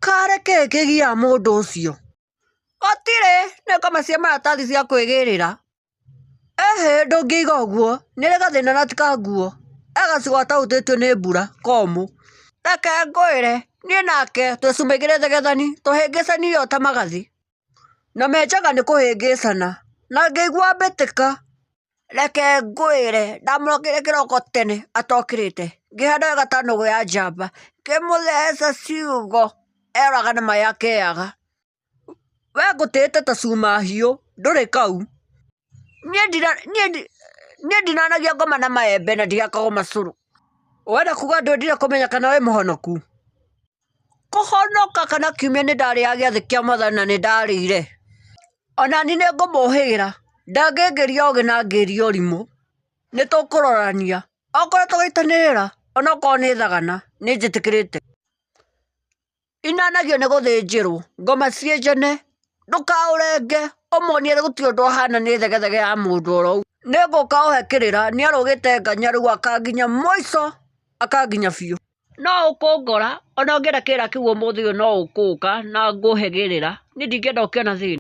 Kareke kigia mundu ucio. Otire ne kama cia maratathi cia kwigirira. Ehe ndungiiga uguo nire gathina na tika nguo. Agacigwata utitio ni mbura komu. Reke ngwire nie nake twicumigire gethani tuhingicani yo ta magathi. Na menjaga ni kuhingicana na ngĩigua mbitika. Reke ngwire ndamũrokire kiroko tene atokirite ngĩhanda gatano ya njamba ngĩmũtheca ciugo eraga na maya keaga. We ngũtĩte ta cuma hiũ ndũrĩ kau. Nie ndinanagia ngoma na maembe na ndiakagwo macũrũ. Wenda kuga ndwendire kũmenya kana wĩ mũhonoku. Kũhonoka kana kiumia nĩ ndarĩaga gĩathĩ kĩa Mwathani na nĩ ndarĩire. Ona ni nĩ ngũmũhĩra ndangĩngĩria ũgĩ na ngĩria ũrimũ. Nĩ tũkũrorania okorwo tũgĩitanĩrĩra ona okorwo nĩ thagana nĩ njĩtĩkĩrĩte. Inanagio nĩ gũthĩnjĩrwo ngoma ciĩ njene ndũkaũrenge ũmuonie gũtirĩ ũndũ ahana nĩ thegethege ya mũndũ oro. Nĩ ngũka ũhekĩrĩra nĩ arũgĩte nganya rĩu akanginya mũico akanginya biũ. No ũkũngora ona ũngĩenda kĩrĩa kĩu ũmũthĩ ũyũ no ũkũka na ngũhegĩrĩra. Niĩ ndingĩenda ũkĩona thĩna.